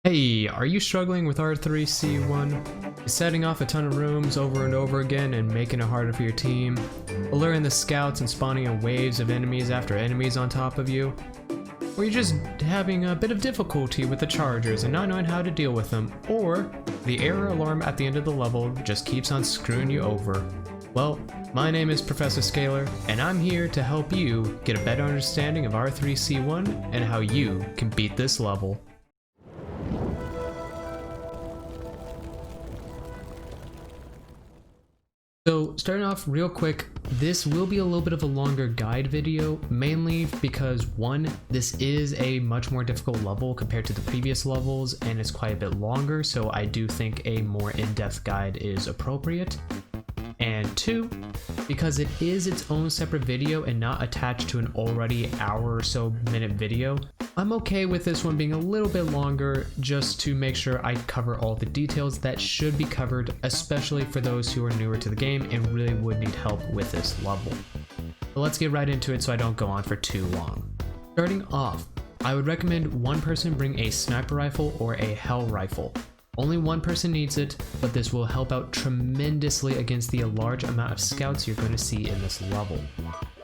Hey, are you struggling with R3C1? Is setting off a ton of rooms over and over again and making it harder for your team? Alluring the scouts and spawning in waves of enemies after enemies on top of you? Or you're just having a bit of difficulty with the chargers and not knowing how to deal with them? Or the error alarm at the end of the level just keeps on screwing you over? Well, my name is Professor Scalar, and I'm here to help you get a better understanding of R3C1 and how you can beat this level. So starting off real quick, this will be a little bit of a longer guide video, mainly because one, this is a much more difficult level compared to the previous levels and it's quite a bit longer, so I do think a more in-depth guide is appropriate. And two, because it is its own separate video and not attached to an already hour or so minute video, I'm okay with this one being a little bit longer just to make sure I cover all the details that should be covered, especially for those who are newer to the game and really would need help with this level. But let's get right into it so I don't go on for too long. Starting off, I would recommend one person bring a sniper rifle or a hell rifle. Only one person needs it, but this will help out tremendously against the large amount of scouts you're going to see in this level.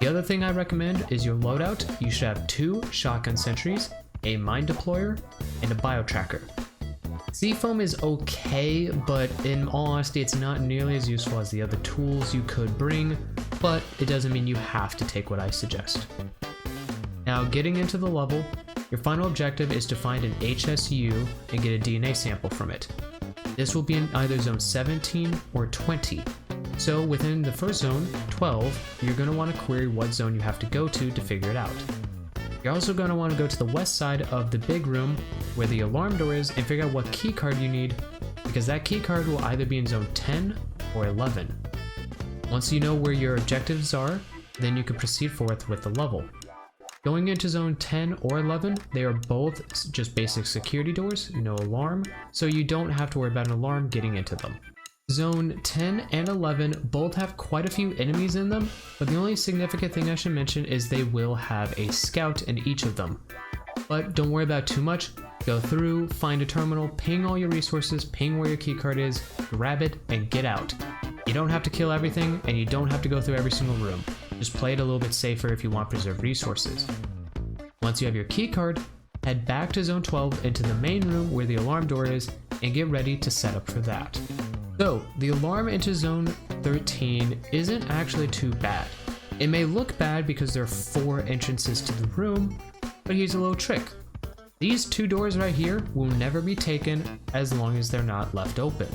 The other thing I recommend is your loadout. You should have 2 shotgun sentries, a mine deployer, and a bio tracker. C-foam is okay, but in all honesty it's not nearly as useful as the other tools you could bring, but it doesn't mean you have to take what I suggest. Now getting into the level, your final objective is to find an HSU and get a DNA sample from it. This will be in either zone 17 or 20. So within the first zone, 12, you're going to want to query what zone you have to go to figure it out. You're also going to want to go to the west side of the big room where the alarm door is and figure out what keycard you need, because that keycard will either be in zone 10 or 11. Once you know where your objectives are, then you can proceed forth with the level. Going into zone 10 or 11, they are both just basic security doors, no alarm, so you don't have to worry about an alarm getting into them. Zone 10 and 11 both have quite a few enemies in them, but the only significant thing I should mention is they will have a scout in each of them. But don't worry about too much. Go through, find a terminal, ping all your resources, ping where your keycard is, grab it, and get out. You don't have to kill everything, and you don't have to go through every single room. Just play it a little bit safer if you want to preserve resources. Once you have your keycard, head back to zone 12 into the main room where the alarm door is, and get ready to set up for that. So, the alarm into zone 13 isn't actually too bad. It may look bad because there are 4 entrances to the room, but here's a little trick. These 2 doors right here will never be taken as long as they're not left open.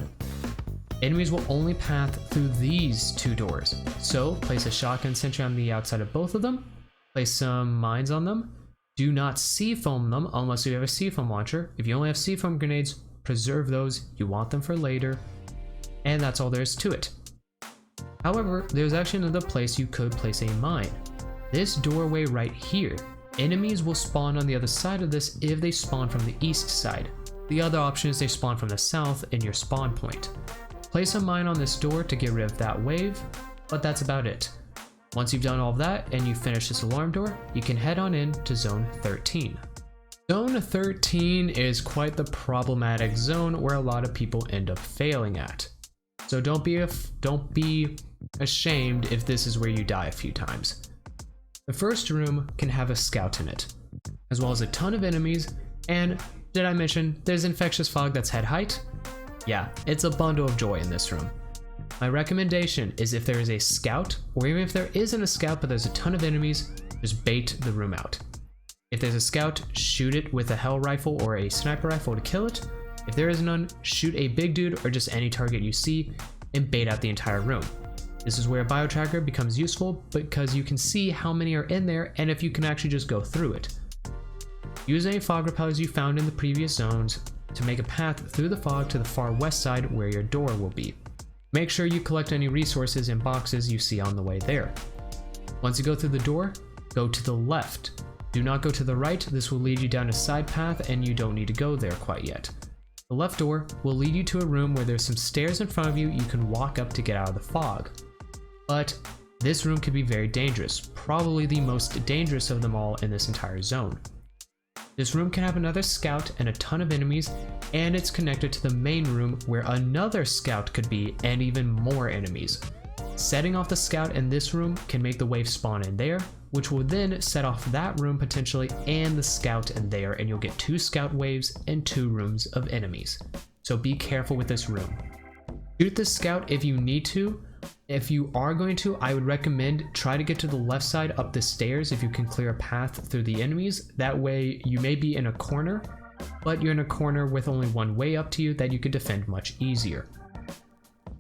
Enemies will only pass through these 2 doors, so place a shotgun sentry on the outside of both of them, place some mines on them, do not C-foam them unless you have a C-foam launcher. If you only have C-foam grenades, preserve those, you want them for later, and that's all there is to it. However, there's actually another place you could place a mine. This doorway right here, enemies will spawn on the other side of this if they spawn from the east side. The other option is they spawn from the south in your spawn point. Place a mine on this door to get rid of that wave, but that's about it. Once you've done all of that and you finish this alarm door, you can head on in to zone 13. Zone 13 is quite the problematic zone where a lot of people end up failing at. So don't be ashamed if this is where you die a few times. The first room can have a scout in it, as well as a ton of enemies, and did I mention there's infectious fog that's head height? Yeah, it's a bundle of joy in this room. My recommendation is if there is a scout, or even if there isn't a scout but there's a ton of enemies, just bait the room out. If there's a scout, shoot it with a hell rifle or a sniper rifle to kill it. If there is none, shoot a big dude or just any target you see and bait out the entire room. This is where a bio tracker becomes useful because you can see how many are in there and if you can actually just go through it. Use any fog repellers you found in the previous zones to make a path through the fog to the far west side where your door will be. Make sure you collect any resources in boxes you see on the way there. Once you go through the door, go to the left. Do not go to the right, this will lead you down a side path and you don't need to go there quite yet. The left door will lead you to a room where there's some stairs in front of you can walk up to get out of the fog. But this room can be very dangerous, probably the most dangerous of them all in this entire zone. This room can have another scout and a ton of enemies, and it's connected to the main room where another scout could be and even more enemies. Setting off the scout in this room can make the wave spawn in there, which will then set off that room potentially and the scout in there, and you'll get 2 scout waves and 2 rooms of enemies. So be careful with this room. Shoot the scout if you need to. If you are going to, I would recommend try to get to the left side up the stairs if you can clear a path through the enemies. That way you may be in a corner, but you're in a corner with only one way up to you that you can defend much easier.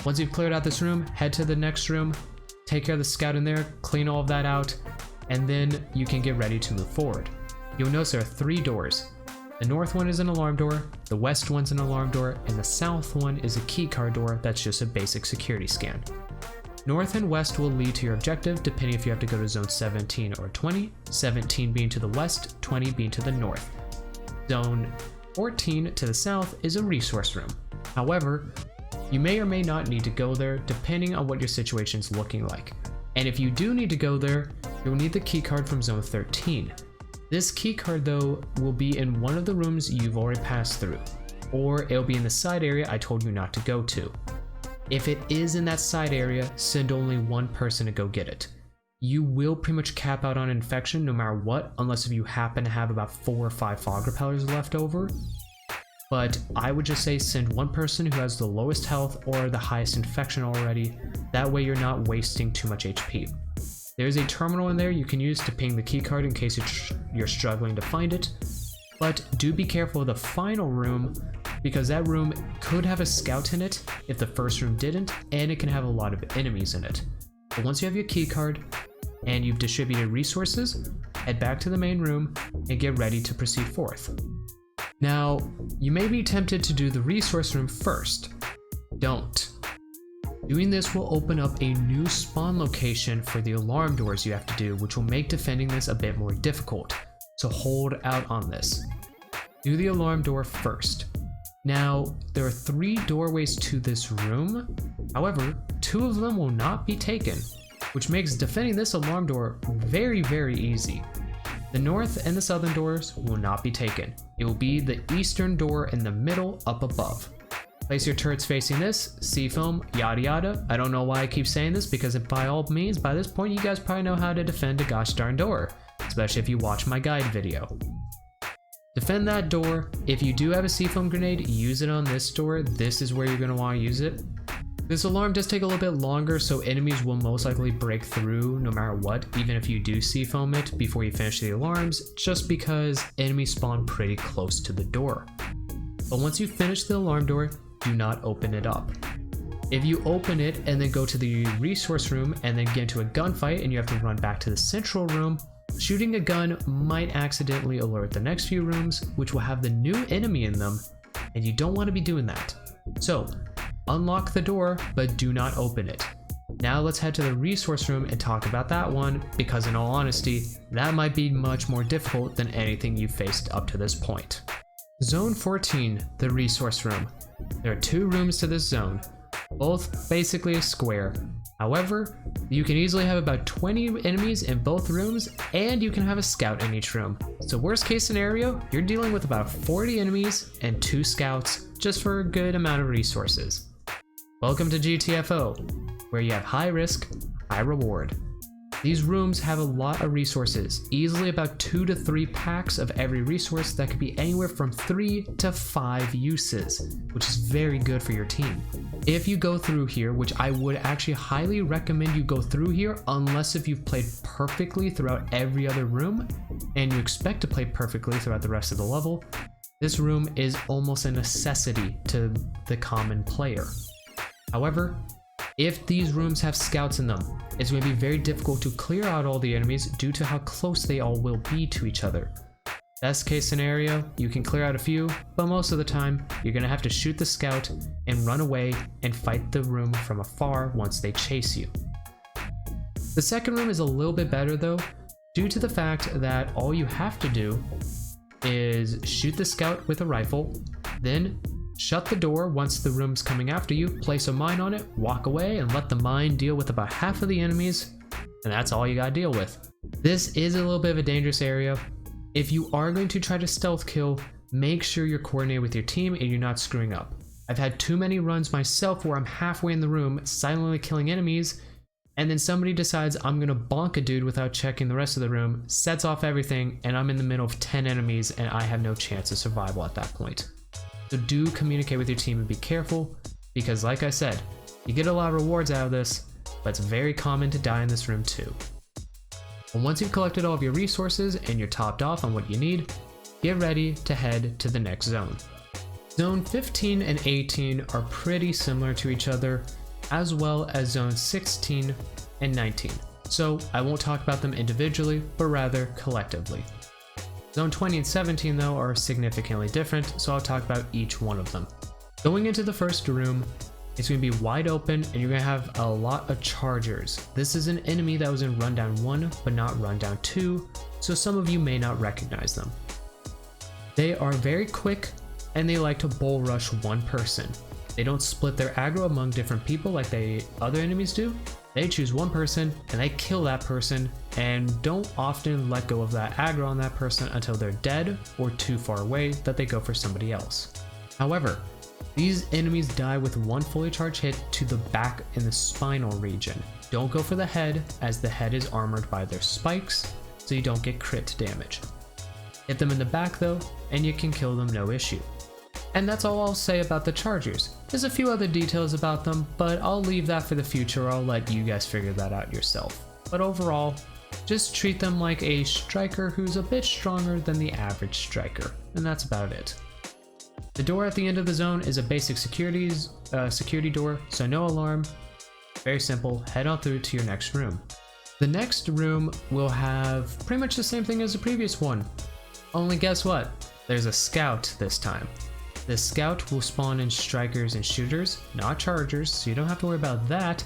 Once you've cleared out this room, head to the next room, take care of the scout in there, clean all of that out, and then you can get ready to move forward. You'll notice there are 3 doors. The north one is an alarm door, the west one's an alarm door, and the south one is a keycard door that's just a basic security scan. North and west will lead to your objective depending if you have to go to zone 17 or 20, 17 being to the west, 20 being to the north. Zone 14 to the south is a resource room. However, you may or may not need to go there depending on what your situation's looking like. And if you do need to go there, you'll need the keycard from zone 13. This keycard though will be in one of the rooms you've already passed through, or it'll be in the side area I told you not to go to. If it is in that side area, send only one person to go get it. You will pretty much cap out on infection no matter what, unless if you happen to have about 4 or 5 fog repellers left over. But I would just say send one person who has the lowest health or the highest infection already. That way you're not wasting too much HP. There's a terminal in there you can use to ping the keycard in case you're struggling to find it. But do be careful of the final room, because that room could have a scout in it if the first room didn't, and it can have a lot of enemies in it. But once you have your keycard and you've distributed resources, head back to the main room and get ready to proceed forth. Now, you may be tempted to do the resource room first. Don't. Doing this will open up a new spawn location for the alarm doors you have to do, which will make defending this a bit more difficult. So hold out on this. Do the alarm door first. Now, there are 3 doorways to this room. However, 2 of them will not be taken, which makes defending this alarm door very, very easy. The north and the southern doors will not be taken. It will be the eastern door in the middle up above. Place your turrets facing this, C-foam, yada yada. I don't know why I keep saying this, because by all means, by this point you guys probably know how to defend a gosh darn door, especially if you watch my guide video. Defend that door. If you do have a C-foam grenade, use it on this door. This is where you're going to want to use it. This alarm does take a little bit longer, so enemies will most likely break through no matter what, even if you do C-foam it before you finish the alarms, just because enemies spawn pretty close to the door. But once you finish the alarm door, do not open it up. If you open it and then go to the resource room and then get into a gunfight and you have to run back to the central room, shooting a gun might accidentally alert the next few rooms, which will have the new enemy in them, and you don't want to be doing that. So, unlock the door, but do not open it. Now let's head to the resource room and talk about that one, because in all honesty, that might be much more difficult than anything you've faced up to this point. Zone 14, the resource room. There are 2 rooms to this zone, both basically a square. However, you can easily have about 20 enemies in both rooms, and you can have a scout in each room. So worst case scenario, you're dealing with about 40 enemies and 2 scouts just for a good amount of resources. Welcome to GTFO, where you have high risk, high reward. These rooms have a lot of resources, easily about 2 to 3 packs of every resource that could be anywhere from 3 to 5 uses, which is very good for your team. If you go through here, which I would actually highly recommend you go through here, unless if you've played perfectly throughout every other room, and you expect to play perfectly throughout the rest of the level, this room is almost a necessity to the common player. However, if these rooms have scouts in them, it's going to be very difficult to clear out all the enemies due to how close they all will be to each other. Best case scenario, you can clear out a few, but most of the time, you're going to have to shoot the scout and run away and fight the room from afar once they chase you. The second room is a little bit better though, due to the fact that all you have to do is shoot the scout with a rifle, then shut the door once the room's coming after you, place a mine on it, walk away, and let the mine deal with about half of the enemies, and that's all you gotta deal with. This is a little bit of a dangerous area. If you are going to try to stealth kill, make sure you're coordinated with your team and you're not screwing up. I've had too many runs myself where I'm halfway in the room silently killing enemies, and then somebody decides I'm gonna bonk a dude without checking the rest of the room, sets off everything, and I'm in the middle of 10 enemies and I have no chance of survival at that point. So do communicate with your team and be careful, because like I said, you get a lot of rewards out of this, but it's very common to die in this room too. And once you've collected all of your resources and you're topped off on what you need, get ready to head to the next zone. Zone 15 and 18 are pretty similar to each other, as well as Zone 16 and 19. So I won't talk about them individually, but rather collectively. Zone 20 and 17 though are significantly different, so I'll talk about each one of them. Going into the first room, it's going to be wide open and you're going to have a lot of chargers. This is an enemy that was in Rundown 1, but not Rundown 2, so some of you may not recognize them. They are very quick, and they like to bull rush one person. They don't split their aggro among different people like other enemies do. They choose one person and they kill that person and don't often let go of that aggro on that person until they're dead or too far away that they go for somebody else. However, these enemies die with one fully charged hit to the back in the spinal region. Don't go for the head, as the head is armored by their spikes, so you don't get crit damage. Hit them in the back though, and you can kill them no issue. And that's all I'll say about the chargers. There's a few other details about them, but I'll leave that for the future. I'll let you guys figure that out yourself. But overall, just treat them like a striker who's a bit stronger than the average striker, and that's about it. The door at the end of the zone is a basic security door, so no alarm. Very simple, head on through to your next room. The next room will have pretty much the same thing as the previous one, only guess what? There's a scout this time. The scout will spawn in strikers and shooters, not chargers, so you don't have to worry about that.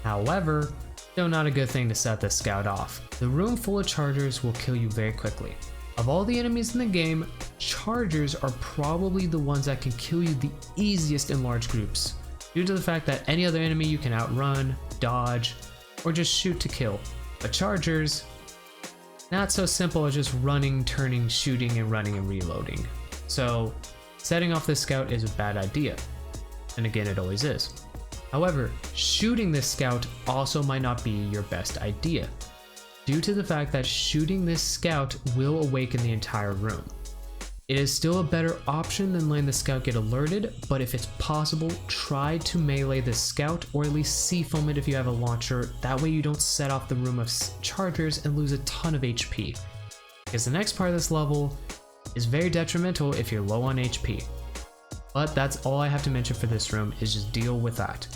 However, still not a good thing to set the scout off. The room full of chargers will kill you very quickly. Of all the enemies in the game, chargers are probably the ones that can kill you the easiest in large groups, due to the fact that any other enemy you can outrun, dodge, or just shoot to kill. But chargers, not so simple as just running, turning, shooting, and running and reloading. So setting off this scout is a bad idea, and again it always is. However, shooting this scout also might not be your best idea, due to the fact that shooting this scout will awaken the entire room. It is still a better option than letting the scout get alerted, but if it's possible, try to melee the scout or at least C-foam it if you have a launcher. That way you don't set off the room of chargers and lose a ton of HP. Because the next part of this level is very detrimental if you're low on HP. But that's all I have to mention for this room, is just deal with that.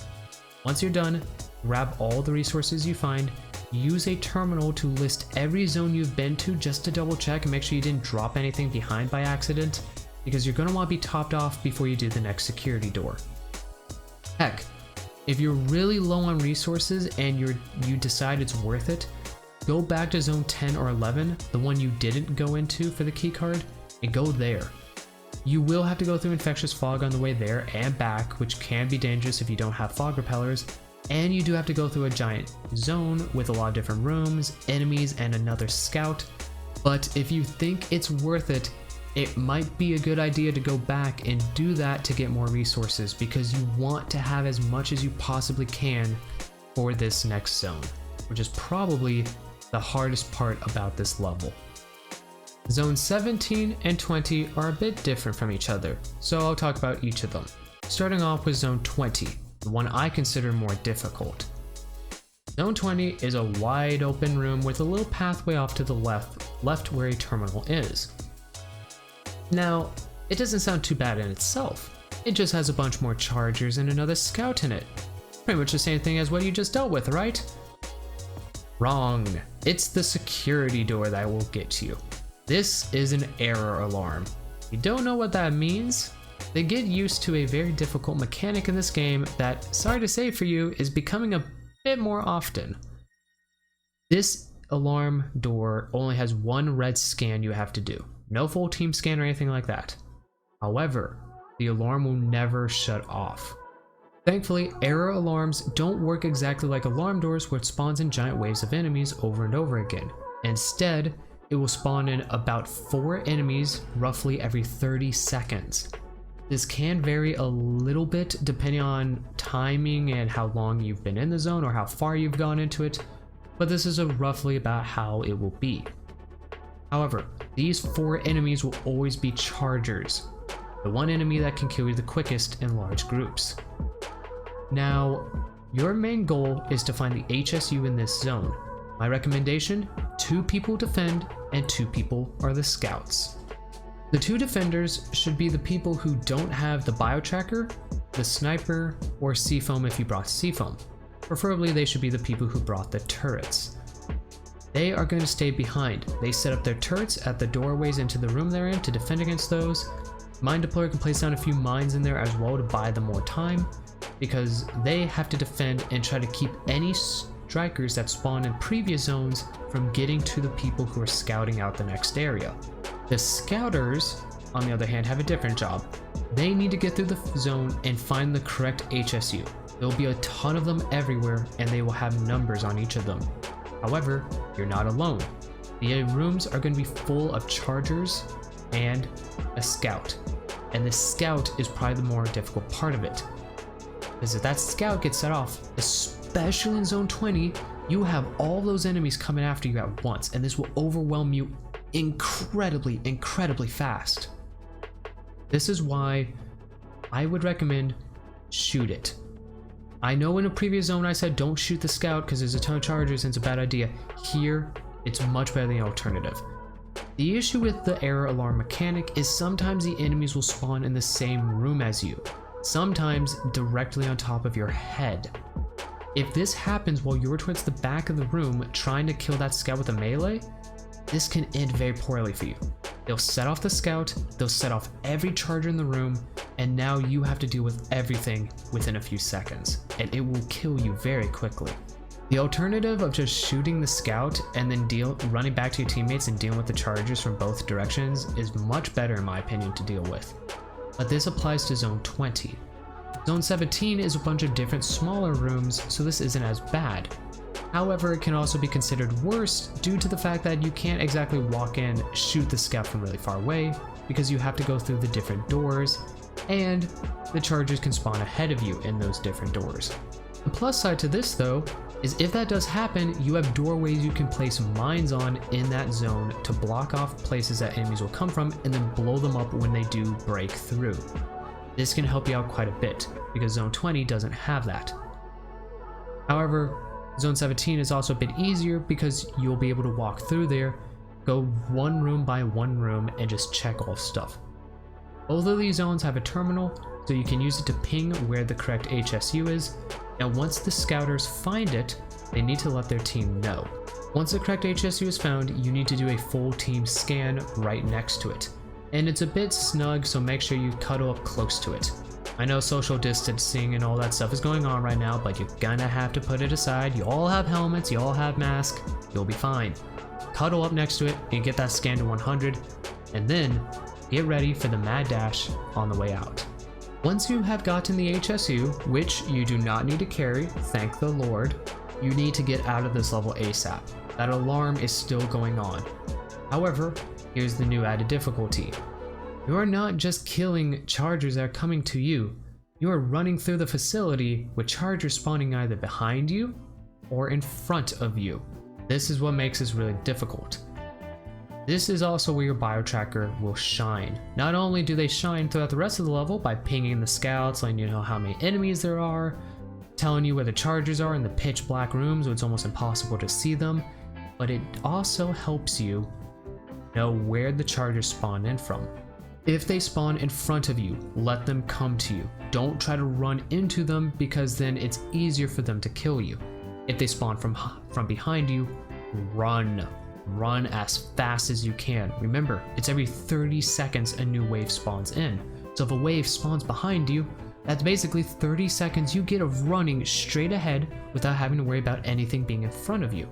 Once you're done, grab all the resources you find, use a terminal to list every zone you've been to just to double check and make sure you didn't drop anything behind by accident, because you're going to want to be topped off before you do the next security door. Heck, if you're really low on resources and you decide it's worth it, go back to zone 10 or 11, the one you didn't go into for the keycard, and go there. You will have to go through infectious fog on the way there and back, which can be dangerous if you don't have fog repellers, and you do have to go through a giant zone with a lot of different rooms, enemies, and another scout. But if you think it's worth it, it might be a good idea to go back and do that to get more resources, because you want to have as much as you possibly can for this next zone, which is probably the hardest part about this level. Zones 17 and 20 are a bit different from each other, so I'll talk about each of them. Starting off with Zone 20, the one I consider more difficult. Zone 20 is a wide open room with a little pathway off to the left where a terminal is. Now, it doesn't sound too bad in itself. It just has a bunch more chargers and another scout in it. Pretty much the same thing as what you just dealt with, right? Wrong. It's the security door that will get you. This is an error alarm. If you don't know what that means, then get used to a very difficult mechanic in this game that, sorry to say for you, is becoming a bit more often. This alarm door only has one red scan you have to do. No full team scan or anything like that. However, the alarm will never shut off. Thankfully, error alarms don't work exactly like alarm doors, where it spawns in giant waves of enemies over and over again. Instead, it will spawn in about 4 enemies roughly every 30 seconds. This can vary a little bit depending on timing and how long you've been in the zone or how far you've gone into it, but this is roughly about how it will be. However, these 4 enemies will always be chargers, the one enemy that can kill you the quickest in large groups. Now, your main goal is to find the HSU in this zone. My recommendation, 2 people defend and 2 people are the scouts. The 2 defenders should be the people who don't have the biotracker, the sniper, or seafoam if you brought seafoam. Preferably they should be the people who brought the turrets. They are going to stay behind. They set up their turrets at the doorways into the room they're in to defend against those. Mine deployer can place down a few mines in there as well to buy them more time, because they have to defend and try to keep any strikers that spawn in previous zones from getting to the people who are scouting out the next area. The scouters, on the other hand, have a different job. They need to get through the zone and find the correct HSU. There will be a ton of them everywhere and they will have numbers on each of them. However, you're not alone. The rooms are going to be full of chargers and a scout. And the scout is probably the more difficult part of it. Because if that scout gets set off, especially in zone 20, you have all those enemies coming after you at once, and this will overwhelm you incredibly fast. This is why I would recommend shoot it. I know in a previous zone I said don't shoot the scout because there's a ton of chargers and it's a bad idea. Here, it's much better than the alternative. The issue with the error alarm mechanic is sometimes the enemies will spawn in the same room as you, sometimes directly on top of your head. If this happens while you're towards the back of the room trying to kill that scout with a melee, this can end very poorly for you. They'll set off the scout, they'll set off every charger in the room, and now you have to deal with everything within a few seconds, and it will kill you very quickly. The alternative of just shooting the scout and then running back to your teammates and dealing with the chargers from both directions is much better in my opinion to deal with. But this applies to zone 20. Zone 17 is a bunch of different smaller rooms, so this isn't as bad. However, it can also be considered worse due to the fact that you can't exactly walk in, shoot the scout from really far away, because you have to go through the different doors, and the chargers can spawn ahead of you in those different doors. The plus side to this though, is if that does happen, you have doorways you can place mines on in that zone to block off places that enemies will come from and then blow them up when they do break through. This can help you out quite a bit, because zone 20 doesn't have that. However, zone 17 is also a bit easier because you'll be able to walk through there, go one room by one room, and just check all stuff. Both of these zones have a terminal, so you can use it to ping where the correct HSU is, and once the scouters find it, they need to let their team know. Once the correct HSU is found, you need to do a full team scan right next to it. And it's a bit snug, so make sure you cuddle up close to it. I know social distancing and all that stuff is going on right now, but you're gonna have to put it aside. You all have helmets, you all have masks, you'll be fine. Cuddle up next to it and get that scan to 100, and then get ready for the mad dash on the way out. Once you have gotten the HSU, which you do not need to carry, thank the Lord, you need to get out of this level ASAP. That alarm is still going on. However, here's the new added difficulty. You are not just killing chargers that are coming to you, you are running through the facility with chargers spawning either behind you or in front of you. This is what makes this really difficult. This is also where your biotracker will shine. Not only do they shine throughout the rest of the level by pinging the scouts, letting you know how many enemies there are, telling you where the chargers are in the pitch black rooms where it's almost impossible to see them, but it also helps you know where the chargers spawn in from. If they spawn in front of you, let them come to you. Don't try to run into them because then it's easier for them to kill you. If they spawn from behind you, run. Run as fast as you can. Remember, it's every 30 seconds a new wave spawns in. So if a wave spawns behind you, that's basically 30 seconds you get of running straight ahead without having to worry about anything being in front of you.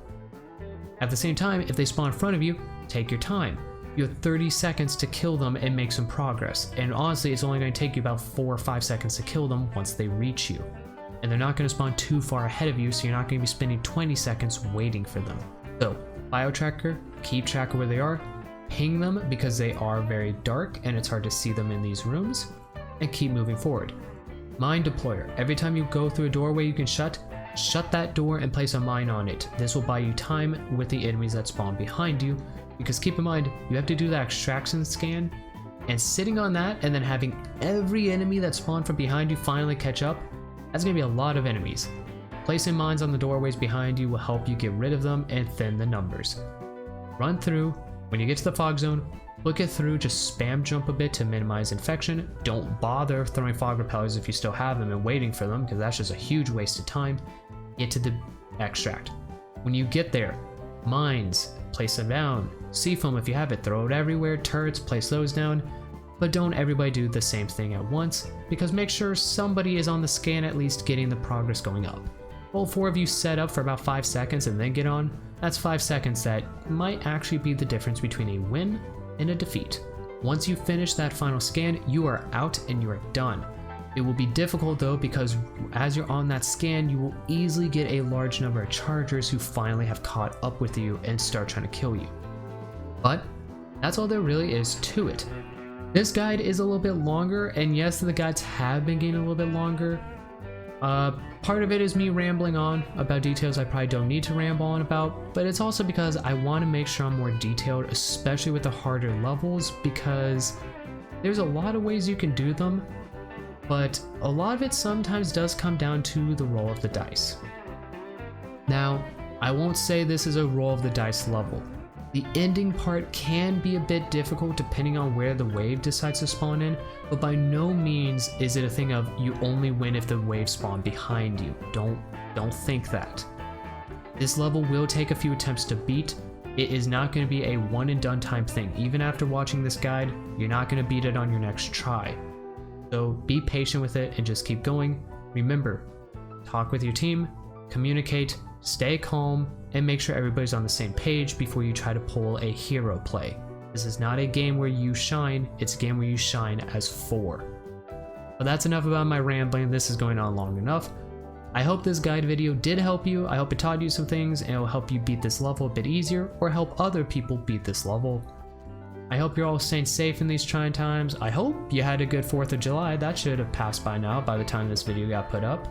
At the same time, if they spawn in front of you, take your time. You have 30 seconds to kill them and make some progress. And honestly, it's only going to take you about 4 or 5 seconds to kill them once they reach you. And they're not going to spawn too far ahead of you, so you're not going to be spending 20 seconds waiting for them. So, Bio tracker, keep track of where they are, ping them because they are very dark and it's hard to see them in these rooms, and keep moving forward. Mine deployer. Every time you go through a doorway you can shut that door and place a mine on it. This will buy you time with the enemies that spawn behind you, because keep in mind, you have to do that extraction scan, and sitting on that and then having every enemy that spawned from behind you finally catch up, that's going to be a lot of enemies. Placing mines on the doorways behind you will help you get rid of them and thin the numbers. Run through. When you get to the fog zone, look it through, just spam jump a bit to minimize infection. Don't bother throwing fog repellers if you still have them and waiting for them, because that's just a huge waste of time. Get to the extract. When you get there, mines, place them down. Seafoam if you have it, throw it everywhere. Turrets, place those down. But don't everybody do the same thing at once, because make sure somebody is on the scan at least getting the progress going up. All 4 of you set up for about 5 seconds and then get on. That's 5 seconds that might actually be the difference between a win and a defeat. Once you finish that final scan, you are out and you are done. It will be difficult though, because as you're on that scan, you will easily get a large number of chargers who finally have caught up with you and start trying to kill you. But that's all there really is to it. This guide is a little bit longer, and yes, the guides have been getting a little bit longer. Part of it is me rambling on about details I probably don't need to ramble on about, but it's also because I want to make sure I'm more detailed, especially with the harder levels, because there's a lot of ways you can do them, but a lot of it sometimes does come down to the roll of the dice. Now, I won't say this is a roll of the dice level. The ending part can be a bit difficult depending on where the wave decides to spawn in, but by no means is it a thing of you only win if the wave spawn behind you. Don't think that. This level will take a few attempts to beat. It is not going to be a one and done type thing. Even after watching this guide, you're not going to beat it on your next try. So be patient with it and just keep going. Remember, talk with your team, communicate, stay calm, and make sure everybody's on the same page before you try to pull a hero play. This is not a game where you shine, it's a game where you shine as 4. But that's enough about my rambling. This is going on long enough. I hope this guide video did help you. I hope it taught you some things and it will help you beat this level a bit easier, or help other people beat this level. I hope you're all staying safe in these trying times. I hope you had a good 4th of July. That should have passed by now by the time this video got put up.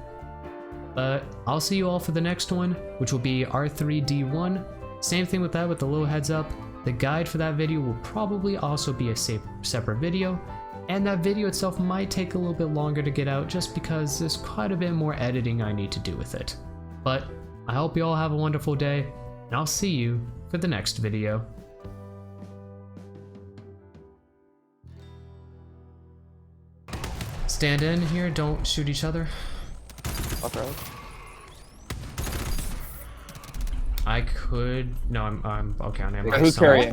But I'll see you all for the next one, which will be R3D1. Same thing with that, with the little heads up. The guide for that video will probably also be a separate video, and that video itself might take a little bit longer to get out just because there's quite a bit more editing I need to do with it. But I hope you all have a wonderful day, and I'll see you for the next video. Stand in here, don't shoot each other. Okay. I could. No, I'm okay. I'm Who's carrying?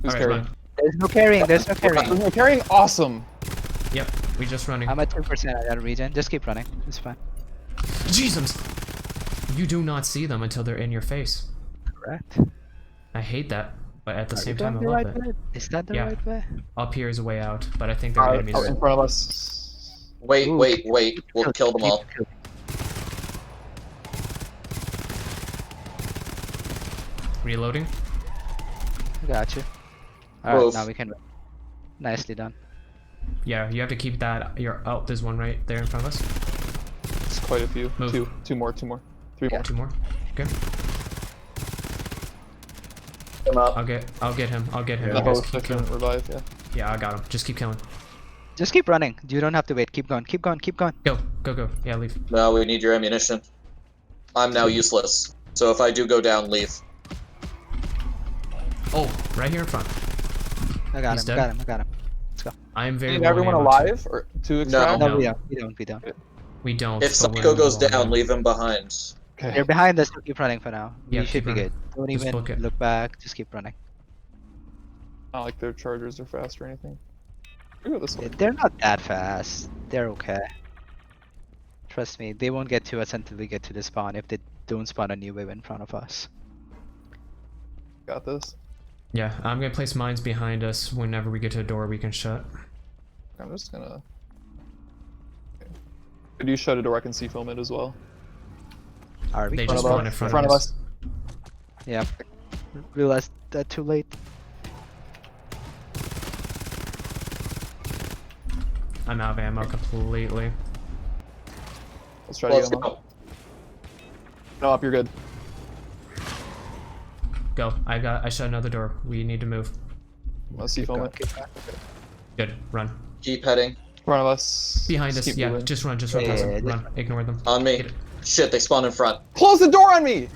Who's carrying? There's no carrying. There's no carrying. There's no carrying. Awesome. Yep, we're just running. I'm at 2%. I gotta regen. Just keep running. It's fine. Jesus! You do not see them until they're in your face. Correct. I hate that, but at the same Going time, I the love right it. way? Is that the Yeah. right way? Up here is a way out, but I think they're enemies. In front of us. Wait, Ooh. wait. We'll kill them all. Reloading. Got you. Alright, Oof. now we can run. Nicely done. Yeah, you have to keep that. Oh, there's one right there in front of us. It's quite a few. Move. Two more. 3 more. 2 more. Okay. Come up. I'll get him. You The guys host keep that can killing. revive. Yeah. Yeah, I got him. Just keep killing. Just keep running. You don't have to wait. Keep going. Keep going. Keep going. Go. Yeah, leave. No, we need your ammunition. I'm now useless. So if I do go down, leave. Oh, right here in front. I got He's him. dead. I got him. Let's go. I am very Is low everyone ammo, too. alive or to extract? No. No, No. we don't. We don't. If but Psycho we're goes low down, ammo. leave him behind. Okay. They're behind us. So keep running for now. Yeah, We should keep be running. good. Don't Just even book it. look back. Just keep running. Not like their chargers are fast or anything. We go this way. They're not that fast. They're okay. Trust me, they won't get to us until we get to the spawn if they don't spawn a new wave in front of us. Got this. Yeah, I'm gonna place mines behind us whenever we get to a door we can shut. I'm just gonna. Okay. Could you shut a door? I can see film it as well. Are we? They Front just of spawn us. in front of us. Yep. realized that too late. I'm out of ammo completely. Let's try to Let's get him go. up. No, up, you're good. Go. I shut another door. We need to move. Let's see foam it. Good. Run. Keep heading. In front of us. Behind Just us. keep Yeah. moving. Just run. Just run Yeah, past yeah, them. yeah, Run. Ignore them. On me. Get it. Shit, they spawned in front. Close the door on me!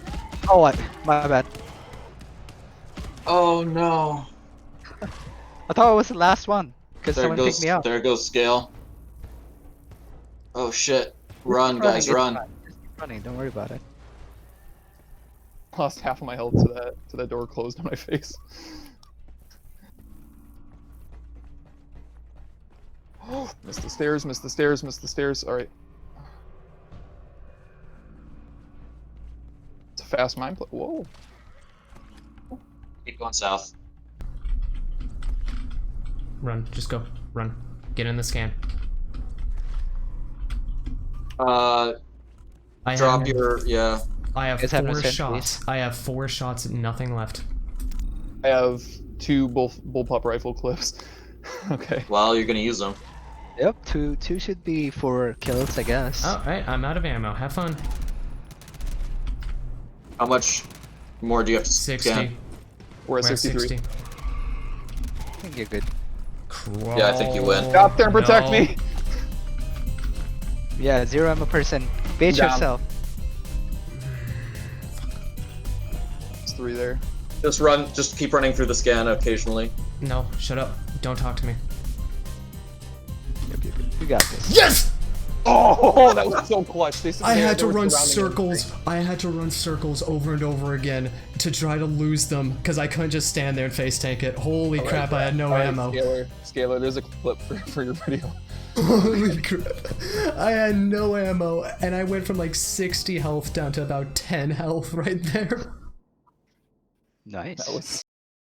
Oh, my bad. Oh no. I thought it was the last one. Because There someone goes picked me up. there goes Scale. Oh shit. Run, Keep guys, running, run. it's fine. Just keep running, don't worry about it. Lost half of my health to that door closed on my face. Missed the stairs, missed the stairs, missed the stairs. Alright. It's a fast mine play. Whoa. Keep going south. Run. Just go. Run. Get in the scan. Uh, I drop have, your I have You guys have no 4 sentries? shots. I have 4 shots. Nothing left. I have 2 bullpup rifle clips. Okay. Well, you're gonna use them. Yep, two should be for kills, I guess. Oh, alright. I'm out of ammo. Have fun. How much more do you have to 60. scan? We're at 63. 60. I think you're good. Crawl. Yeah, I think you win. Get up there and protect No. me! Yeah, 0 ammo person. Base Down. yourself. There's 3 there. Just run. Just keep running through the scan occasionally. No, shut up. Don't talk to me. Yep. You got this. Yes! Oh, that was so clutch. I had to they were run surrounding me. circles. I had to run circles over and over again to try to lose them because I couldn't just stand there and face tank it. Holy Alright, crap, I had no alright, ammo. Scalar, there's a clip for your video. Holy crap. I had no ammo and I went from like 60 health down to about 10 health right there. Nice. That was